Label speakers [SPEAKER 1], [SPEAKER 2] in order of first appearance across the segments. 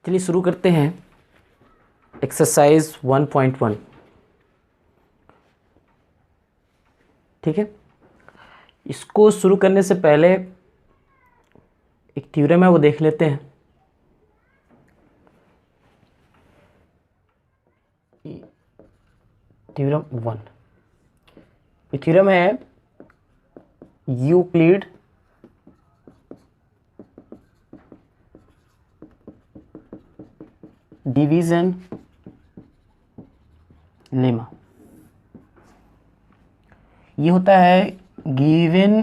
[SPEAKER 1] चलिए शुरू करते हैं एक्सरसाइज 1.1। ठीक है, इसको शुरू करने से पहले एक थ्योरम है वो देख लेते हैं। थ्योरम 1, ये थ्योरम है यूक्लिड डिवीजन लेमा। ये होता है given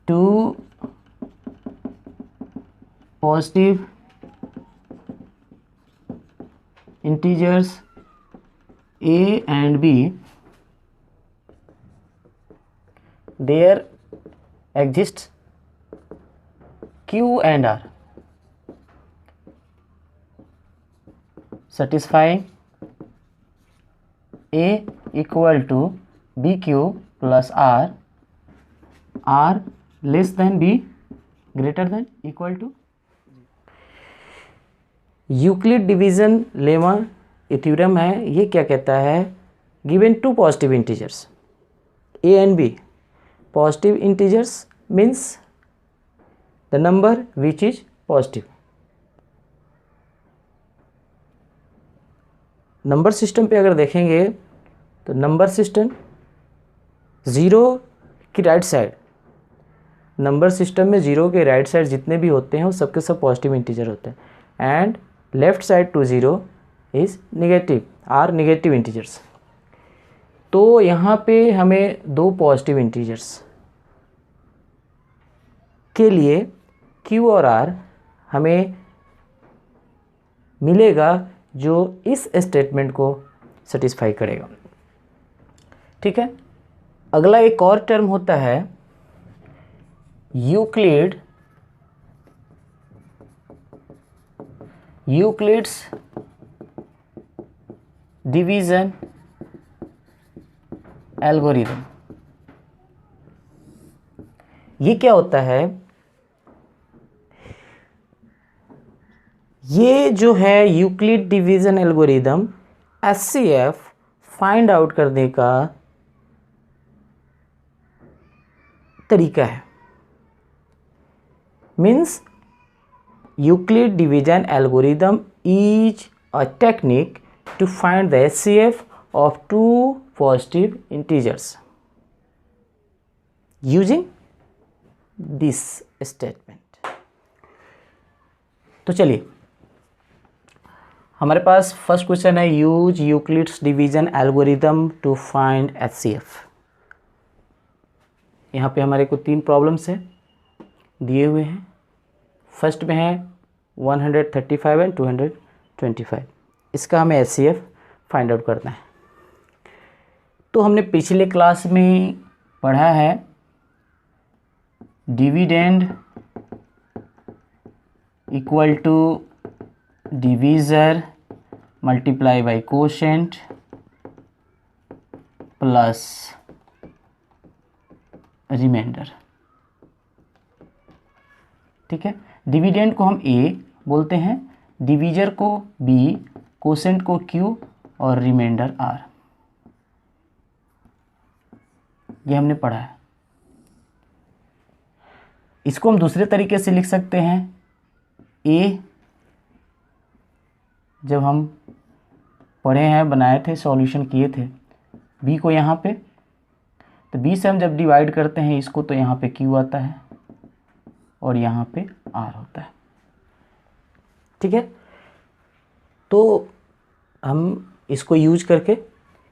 [SPEAKER 1] two positive integers a and b, there exists q and r satisfying a equal to bq plus r less than b greater than equal to। Euclid division lemma ये theorem है, ये क्या कहता है, given two positive integers a and b, positive integers means the number which is positive. Number system पे अगर देखेंगे तो नंबर सिस्टम ज़ीरो की राइट साइड, नंबर सिस्टम में ज़ीरो के राइट साइड जितने भी होते हैं वो सबके सब पॉजिटिव इंटीजर होते हैं and left side to zero is negative, are negative integers. तो यहाँ पे हमें दो पॉजिटिव इंटीजर्स के लिए Q और R हमें मिलेगा जो इस स्टेटमेंट को सेटिस्फाई करेगा। ठीक है, अगला एक और टर्म होता है यूक्लिड्स डिवीजन एल्गोरिदम। ये क्या होता है, ये जो है Euclid division algorithm HCF find out करने का तरीका है। Means Euclid division algorithm is a technique to find the HCF of two positive integers using this statement। तो चलिए हमारे पास फर्स्ट क्वेश्चन है use Euclid's division algorithm to find HCF। यहाँ पे हमारे को तीन प्रॉब्लम्स हैं दिए हुए हैं। फर्स्ट में है 135 एंड 225, इसका हमें HCF फाइंड आउट करना है। तो हमने पिछले क्लास में पढ़ा है dividend equal to divisor multiply by quotient plus remainder. ठीक है, डिविडेंड को हम A बोलते हैं, डिवीज़र को B, कोसेंट को Q और रिमाइंडर R। ये हमने पढ़ा है। इसको हम दूसरे तरीके से लिख सकते हैं। A जब हम पढ़े हैं, बनाए थे, सॉल्यूशन किए थे, B को यहाँ पे, तो B से हम जब डिवाइड करते हैं इसको तो यहाँ पे Q आता है और यहाँ पे R होता है। ठीक है, तो हम इसको यूज करके,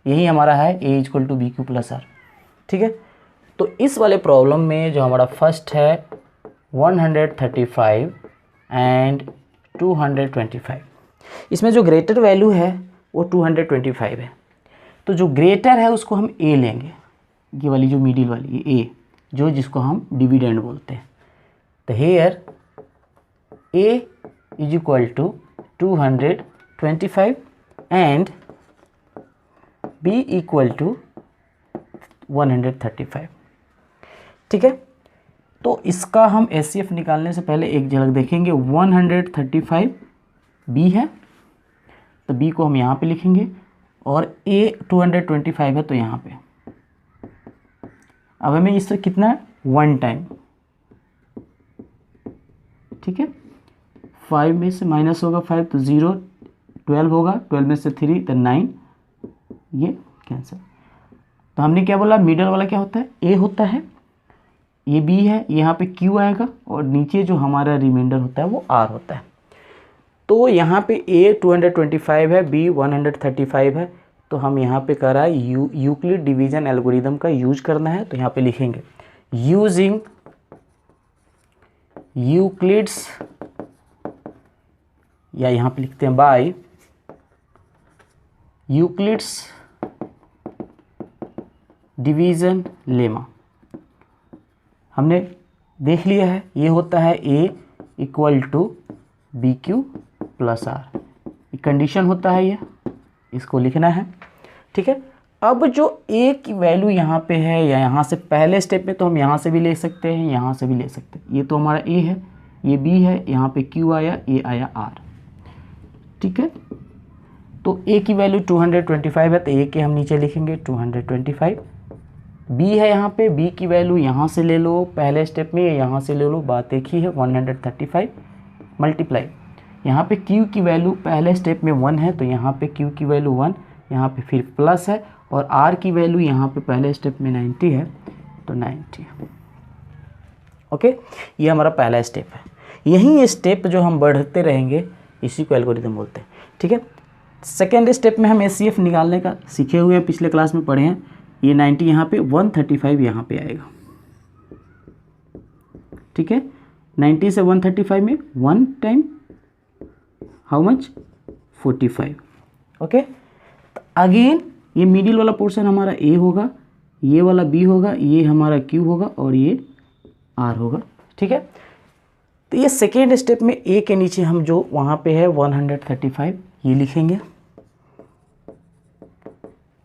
[SPEAKER 1] यही हमारा है A equal to BQ plus R। ठीक है, तो इस वाले प्रॉब्लम में जो हमारा फर्स्ट है 135 एंड 225, इसमें जो ग्रेटर वैल्यू है वो 225 है। तो जो ग्रेटर है उसको हम A लेंगे, ये वाली जो मिडिल वाली ये A, जो जिसको हम डिविडेंड बोलते हैं। तो here A is equal to 225 and B equal to 135। ठीक है, तो इसका हम HCF निकालने से पहले एक झलक देखेंगे। 135 बी है तो बी को हम यहाँ पे लिखेंगे, और A 225 है तो यहाँ पे। अब हमें इससे कितना है, 1 टाइम, ठीक है। 5 में से माइनस होगा 5 तो 0, 12 होगा, 12 में से 3 तो 9, ये कैंसिल। तो हमने क्या बोला, मिडल वाला क्या होता है, A होता है, ये B है, यहाँ पे Q आएगा, और नीचे जो हमारा रिमाइंडर होता है वो R होता है। तो यहाँ पे A 225 है, B 135 है, तो हम यहाँ पे कर रहा है यूक्लिड डिवीजन एल्गोरिदम का यूज करना है। तो यहाँ पे लिखेंगे यूजिंग यूक्लिड्स, या यहाँ पे लिखते हैं बाय यूक्लिड्स डिवीजन लेमा। हमने देख लिया है, ये होता है A equal to BQ plus R, condition होता है ये, इसको लिखना है, ठीक है। अब जो A की वैल्यू यहाँ पे है, या यहाँ से पहले स्टेप में तो हम यहाँ से भी ले सकते हैं, यहाँ से भी ले सकते हैं। ये तो हमारा A है, ये B है, यहाँ पे Q आया, A आया R, ठीक है। तो A की वैल्यू 225 है, तो A के हम नीचे लिखेंगे 225। B है यहाँ पे, B की वैल्यू यहाँ से ले लो पहले स्टेप में, यहाँ से ले लो, बात एक ही है, 135 मल्टीप्लाई, यहाँ पे Q की वैल्यू पहले स्टेप में 1 है, तो यहाँ पे Q की वैल्यू 1, यहाँ पे फिर प्लस है, और R की वैल्यू यहाँ पे पहले स्टेप में 90 है, तो 90, ओके। ये हमारा पहला स्टेप है। यही स्टेप जो हम बढ़ते रहेंगे, इसी को एल्गोरिथम बोलते हैं, ठीक है। सेकेंड स्टेप में हम HCF निकालने का सीखे हुए हैं, पिछले क्लास में पढ़े हैं। ये 90 यहाँ पे, 135 यहाँ पे आएगा, ठीक है। 90 से 135 में 1 time how much, 45, okay. Again ये मिडिल वाला पोर्शन हमारा A होगा, ये वाला B होगा, ये हमारा Q होगा, और ये R होगा, ठीक है। तो ये सेकेंड स्टेप में A के नीचे हम जो वहाँ पे है 135 ये लिखेंगे।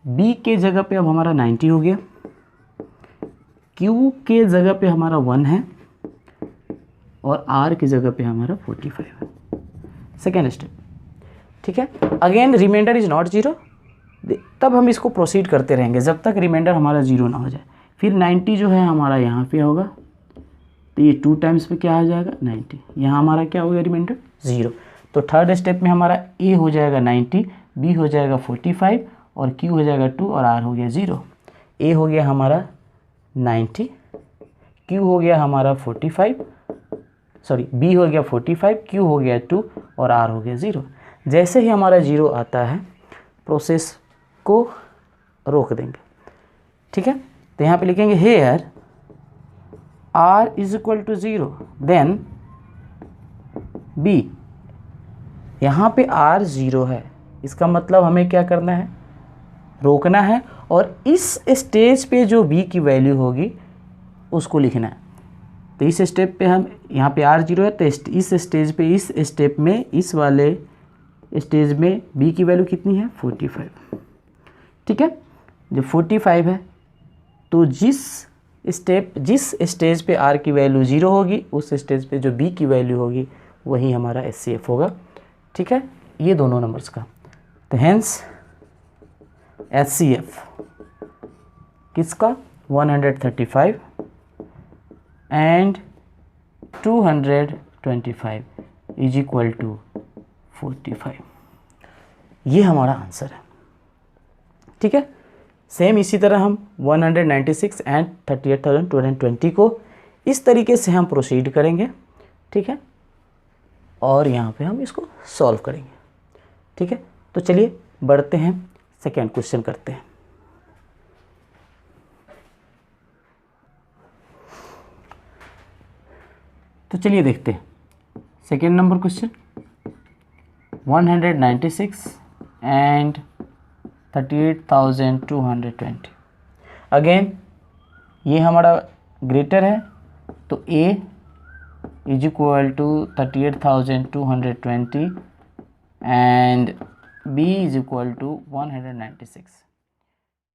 [SPEAKER 1] B के जगह पे अब हमारा 90 हो गया, Q के जगह पे हमारा 1 है, और R की जगह पे हमारा 45 है, सेकेंड स्टेप, ठीक है। अगेन रिमाइंडर इज नॉट 0, तब हम इसको प्रोसीड करते रहेंगे जब तक रिमाइंडर हमारा 0 ना हो जाए। फिर 90 जो है हमारा यहाँ पे होगा, तो ये 2 टाइम्स पे क्या आ जाएगा, 90, यहाँ हमारा क्या हो गया, रिमाइंडर 0। तो थर्ड स्टेप में हमारा A हो जाएगा 90, B हो जाएगा 45, और Q हो जाएगा 2, और R हो गया 0। A हो गया हमारा 90, Q हो गया हमारा 45, सॉरी B हो गया 45, Q हो गया 2, और R हो गया 0। जैसे ही हमारा 0 आता है, प्रोसेस को रोक देंगे, ठीक है। तो यहाँ पे लिखेंगे here R is equal to 0, then B, यहाँ पे R 0 है, इसका मतलब हमें क्या करना है, रोकना है, और इस स्टेज पे जो B की वैल्यू होगी उसको लिखना है। तो इस स्टेप पे हम, यहाँ पे R 0 है, तो इस स्टेज पे, इस स्टेप में, इस वाले स्टेज में B की वैल्यू कितनी है, 45, ठीक है। जब 45 है तो जिस स्टेज पे R की वैल्यू 0 होगी, उस स्टेज पे जो B की वैल्यू होगी वही हमारा HCF होगा, ठीक है। ये दोनों नंबर्स का, तो हेंस HCF किसका, 135 एंड 225 इज इक्वल टू 45, ये हमारा आंसर है, ठीक है। सेम इसी तरह हम 196 एंड 38,220 को इस तरीके से हम प्रोसीड करेंगे, ठीक है, और यहाँ पे हम इसको सॉल्व करेंगे, ठीक है। तो चलिए बढ़ते हैं, सेकेंड क्वेश्चन करते हैं। तो चलिए देखते हैं second number question, 196 and 38,220। Again ये हमारा ग्रेटर है, तो A is equal to 38,220 and B is equal to 196।